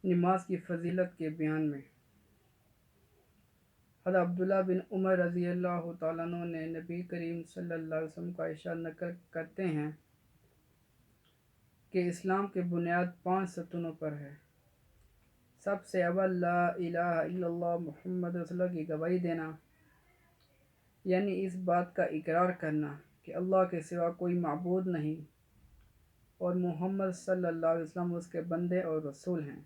نماز کی فضیلت کے بیان میں حضرت عبداللہ بن عمر رضی اللہ تعالیٰ عنہ نے نبی کریم صلی اللہ علیہ وسلم کا ارشاد نقل کرتے ہیں کہ اسلام کی بنیاد 5 ستونوں پر ہے۔ سب سے اول لا الہ الا اللہ محمد رسول اللہ کی گواہی دینا، یعنی اس بات کا اقرار کرنا کہ اللہ کے سوا کوئی معبود نہیں اور محمد صلی اللہ علیہ وسلم اس کے بندے اور رسول ہیں۔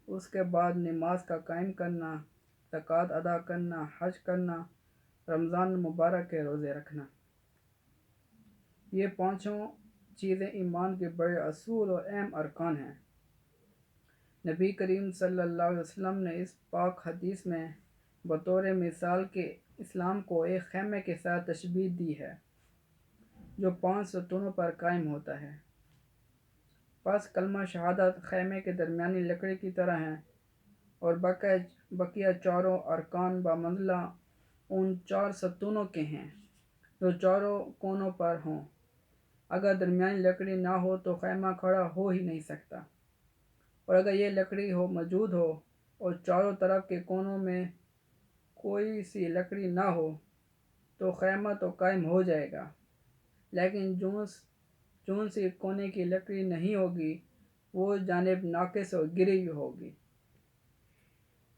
اس کے بعد نماز کا قائم کرنا، زکوٰۃ ادا کرنا، حج کرنا، رمضان المبارک کے روزے رکھنا۔ یہ پانچوں چیزیں ایمان کے بڑے اصول اور اہم ارکان ہیں۔ نبی کریم صلی اللہ علیہ وسلم نے اس پاک حدیث میں بطور مثال کے اسلام کو ایک خیمے کے ساتھ تشبیہ دی ہے جو 5 ستونوں پر قائم ہوتا ہے۔ پس کلمہ شہادت خیمے کے درمیانی لکڑی کی طرح ہیں اور بقیہ چاروں ارکان بمنزلہ ان 4 ستونوں کے ہیں جو چاروں کونوں پر ہوں۔ اگر درمیانی لکڑی نہ ہو تو خیمہ کھڑا ہو ہی نہیں سکتا، اور اگر یہ لکڑی موجود ہو اور چاروں طرف کے کونوں میں کوئی سی لکڑی نہ ہو تو خیمہ تو قائم ہو جائے گا، لیکن جون سی کونے کی لکڑی نہیں ہوگی وہ جانب ناقص اور گری ہوئی ہوگی۔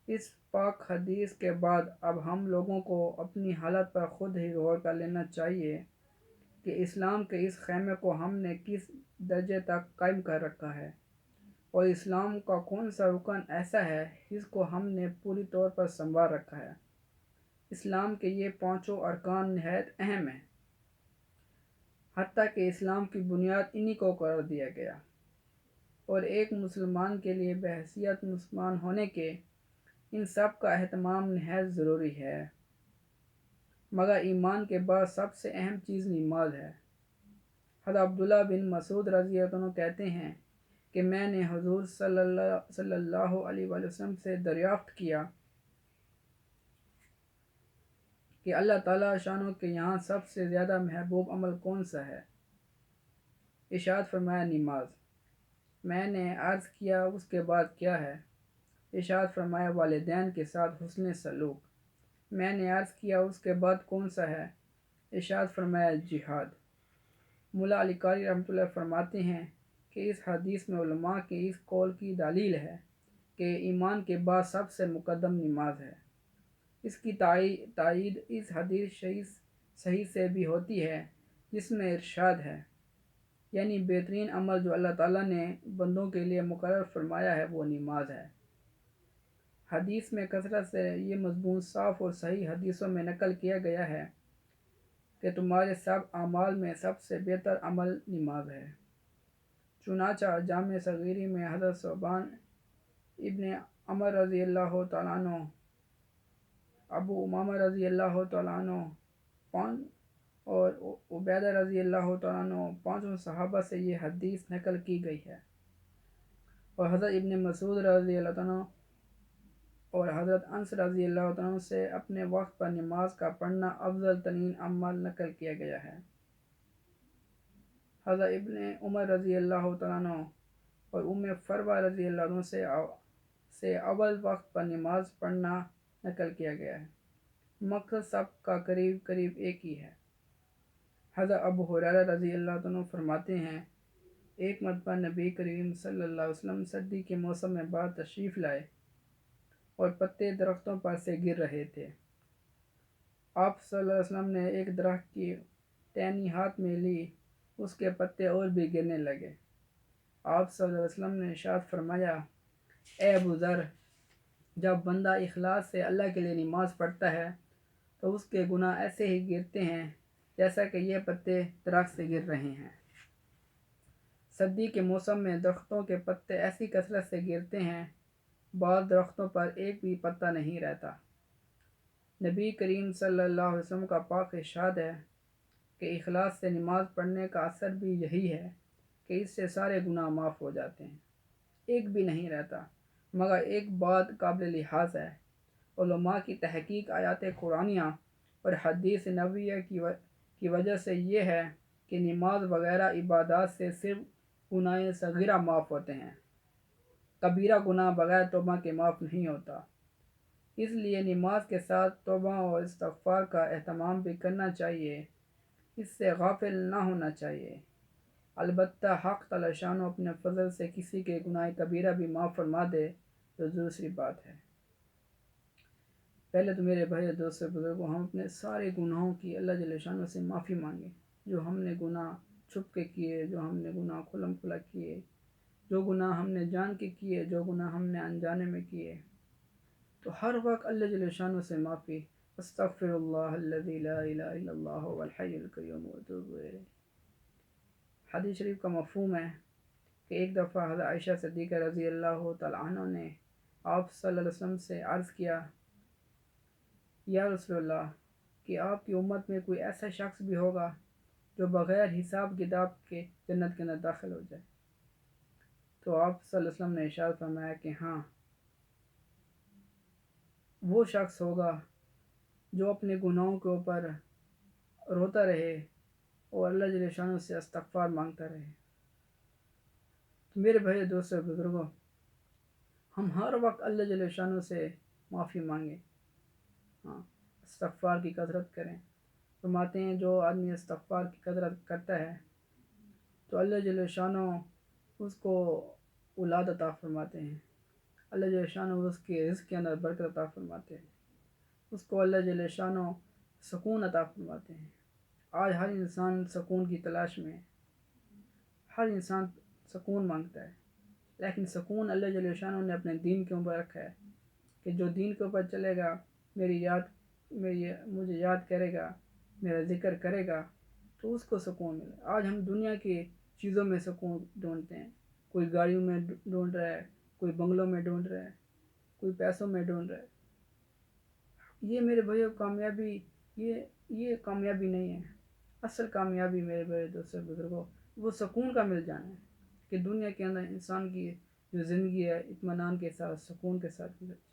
اس پاک حدیث کے بعد اب ہم لوگوں کو اپنی حالت پر خود ہی غور کر لینا چاہیے کہ اسلام کے اس خیمے کو ہم نے کس درجے تک قائم کر رکھا ہے، اور اسلام کا کون سا رکن ایسا ہے جس کو ہم نے پوری طور پر سنبھال رکھا ہے۔ اسلام کے یہ پانچوں ارکان نہایت اہم ہیں، حتیٰ کہ اسلام کی بنیاد انہی کو قرار دیا گیا، اور ایک مسلمان کے لیے بحیثیت مسلمان ہونے کے ان سب کا اہتمام نہایت ضروری ہے۔ مگر ایمان کے بعد سب سے اہم چیز نماز ہے۔ حضرت عبداللہ بن مسعود رضی اللہ عنہ کہتے ہیں کہ میں نے حضور صلی اللہ علیہ وسلم سے دریافت کیا کہ اللہ تعالیٰ شانہ کے یہاں سب سے زیادہ محبوب عمل کون سا ہے؟ ارشاد فرمایا نماز۔ میں نے عرض کیا اس کے بعد کیا ہے؟ ارشاد فرمایا والدین کے ساتھ حسن سلوک۔ میں نے عرض کیا اس کے بعد کون سا ہے؟ ارشاد فرمایا جہاد۔ ملا علی قاری رحمۃ اللہ فرماتے ہیں کہ اس حدیث میں علماء کے اس قول کی دلیل ہے کہ ایمان کے بعد سب سے مقدم نماز ہے۔ اس کی تائید اس حدیث صحیح سے بھی ہوتی ہے جس میں ارشاد ہے، یعنی بہترین عمل جو اللہ تعالیٰ نے بندوں کے لیے مقرر فرمایا ہے وہ نماز ہے۔ حدیث میں کثرت سے یہ مضمون صاف اور صحیح حدیثوں میں نقل کیا گیا ہے کہ تمہارے سب اعمال میں سب سے بہتر عمل نماز ہے۔ چنانچہ جامع صغیری میں حضرت ثوبان ابن عمر رضی اللہ تعالیٰ عنہ، ابو امامہ رضی اللہ تعالیٰ عنہ اور عبیدہ رضی اللہ تعالیٰ عنہ، پانچوں صحابہ سے یہ حدیث نقل کی گئی ہے، اور حضرت ابن مسعود رضی اللہ عنہ اور حضرت انس رضی اللہ عنہ سے اپنے وقت پر نماز کا پڑھنا افضل ترین عمل نقل کیا گیا ہے۔ حضرت ابن عمر رضی اللہ تعالیٰ عنہ اور ام فروہ رضی اللہ عنہ سے اول وقت پر نماز پڑھنا نقل کیا گیا ہے۔ مقصد سب کا قریب قریب ایک ہی ہے۔ حضرت ابو ہریرہ رضی اللہ عنہ فرماتے ہیں ایک مرتبہ نبی کریم صلی اللہ علیہ وسلم سردی کے موسم میں باہر تشریف لائے اور پتے درختوں پر سے گر رہے تھے۔ آپ صلی اللہ علیہ وسلم نے ایک درخت کی ٹہنی ہاتھ میں لی، اس کے پتے اور بھی گرنے لگے۔ آپ صلی اللہ علیہ وسلم نے ارشاد فرمایا اے ابو ذر، جب بندہ اخلاص سے اللہ کے لیے نماز پڑھتا ہے تو اس کے گناہ ایسے ہی گرتے ہیں جیسا کہ یہ پتے درخت سے گر رہے ہیں۔ سردی کے موسم میں درختوں کے پتے ایسی کثرت سے گرتے ہیں، بعض درختوں پر ایک بھی پتا نہیں رہتا۔ نبی کریم صلی اللہ علیہ وسلم کا پاک ارشاد ہے کہ اخلاص سے نماز پڑھنے کا اثر بھی یہی ہے کہ اس سے سارے گناہ معاف ہو جاتے ہیں، ایک بھی نہیں رہتا۔ مگر ایک بات قابل لحاظ ہے، علماء کی تحقیق آیات قرآنیہ اور حدیث نبویہ کی وجہ سے یہ ہے کہ نماز وغیرہ عبادات سے صرف گناہ صغیرہ معاف ہوتے ہیں، کبیرہ گناہ بغیر توبہ کے معاف نہیں ہوتا، اس لیے نماز کے ساتھ توبہ اور استغفار کا اہتمام بھی کرنا چاہیے، اس سے غافل نہ ہونا چاہیے۔ البتہ حق تعالی شانہ اپنے فضل سے کسی کے گناہ کبیرہ بھی معاف فرما دے تو دوسری بات ہے۔ پہلے تو میرے بھائی دوست بزرگوں، ہم اپنے سارے گناہوں کی اللہ جل شانہ سے معافی مانگیں، جو ہم نے گناہ چھپ کے کیے، جو ہم نے گناہ کھلم کھلا کیے، جو گناہ ہم نے جان کے کیے، جو گناہ ہم نے انجانے میں کیے، تو ہر وقت اللہ جل شانہ سے معافی۔ استغفر اللہ الذی لا الہ الا اللہ هو الحی القیوم واتوب الیہ۔ حدیث شریف کا مفہوم ہے کہ ایک دفعہ حضرت عائشہ صدیقہ رضی اللہ تعالی عنہ نے آپ صلی اللہ علیہ وسلم سے عرض کیا، یا رسول اللہ، کہ آپ کی امت میں کوئی ایسا شخص بھی ہوگا جو بغیر حساب کتاب کے جنت کے اندر داخل ہو جائے؟ تو آپ صلی اللہ علیہ وسلم نے ارشاد فرمایا کہ ہاں، وہ شخص ہوگا جو اپنے گناہوں کے اوپر روتا رہے اور اللہ جل شانہ سے استغفار مانگتا رہے۔ تو میرے بھائی دوستوں بزرگوں، ہم ہر وقت اللہ جل شانہ سے معافی مانگیں، ہاں، استغفار کی کثرت کریں۔ فرماتے ہیں جو آدمی استغفار کی کثرت کرتا ہے تو اللہ جل شانہ اس کو اولاد عطا فرماتے ہیں، اللہ جل شانہ اس کے رزق کے اندر برکت عطا فرماتے ہیں، اس کو اللہ جل شانہ سکون عطا فرماتے ہیں۔ آج ہر انسان سکون کی تلاش میں ہے، ہر انسان سکون مانگتا ہے، لیکن سکون اللہ جل شانہ نے اپنے دین کے اوپر رکھا ہے کہ جو دین کے اوپر چلے گا، مجھے یاد کرے گا، میرا ذکر کرے گا، تو اس کو سکون ملے۔ آج ہم دنیا کی چیزوں میں سکون ڈھونڈتے ہیں، کوئی گاڑیوں میں ڈھونڈ رہا ہے، کوئی بنگلوں میں ڈھونڈ رہا ہے، کوئی پیسوں میں ڈھونڈ رہا ہے۔ یہ میرے بھائیوں کامیابی، یہ کامیابی نہیں ہے۔ اصل کامیابی میرے بھائی دوستوں بزرگوں وہ سکون کا مل جانا ہے کہ دنیا کے اندر انسان کی جو زندگی ہے اطمینان کے ساتھ، سکون کے ساتھ گزر جائے۔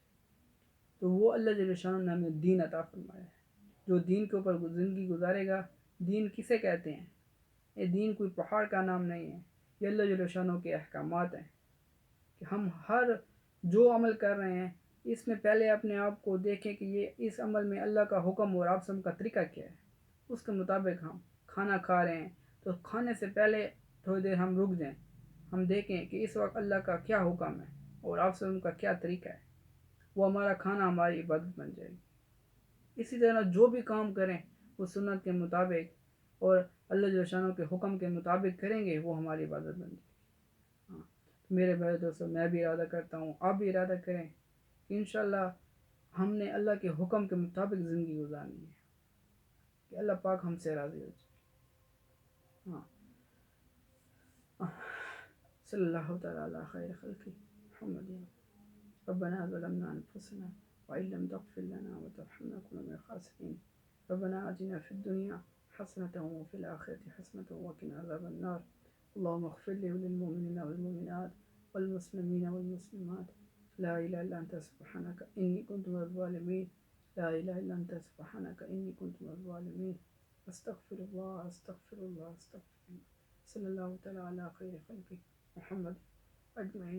تو وہ اللہ جل شانہ نے ہمیں دین عطا فرمایا ہے۔ جو دین کے اوپر زندگی گزارے گا، دین کسے کہتے ہیں؟ یہ دین کوئی پہاڑ کا نام نہیں ہے، یہ اللہ جل شانہ کے احکامات ہیں کہ ہم ہر جو عمل کر رہے ہیں اس میں پہلے اپنے آپ کو دیکھیں کہ یہ اس عمل میں اللہ کا حکم اور آپ سب کا طریقہ کیا ہے، اس کے مطابق ہم کھانا کھا رہے ہیں تو کھانے سے پہلے تھوڑی دیر ہم رک جائیں، ہم دیکھیں کہ اس وقت اللہ کا کیا حکم ہے اور آپ سب کا کیا طریقہ ہے، وہ ہمارا کھانا ہماری عبادت بن جائے گی۔ اسی طرح جو بھی کام کریں وہ سنت کے مطابق اور اللہ جل شانہ کے حکم کے مطابق کریں گے، وہ ہماری عبادت بن جائے گی۔ ہاں، میرے بھائی دوستوں، میں بھی ارادہ کرتا ہوں، آپ بھی ارادہ کریں کہ انشاءاللہ ہم نے اللہ کے حکم کے مطابق زندگی گزارنی ہے کہ اللہ پاک ہم سے راضی ہو جائے۔ ہاں، صلی اللہ تعالی علی خیر خلقہ محمد۔ ربنا ظلمنا انفسنا وان لم تغفر لنا وترحمنا لنكن من الخاسرين۔ ربنا آتنا في الدنيا حسنة وفي الآخرة حسنة وقنا عذاب النار۔ اللهم اغفر لي وللمؤمنين والمؤمنات والمسلمين والمسلمات، لا إله إلا أنت سبحانك إني كنت من الظالمين، لا إله إلا أنت سبحانك إني كنت من الظالمين۔ استغفر الله استغفر الله استغفر الله۔ صلی اللہ تعالی علی خیر خلقہ محمد اجمعین۔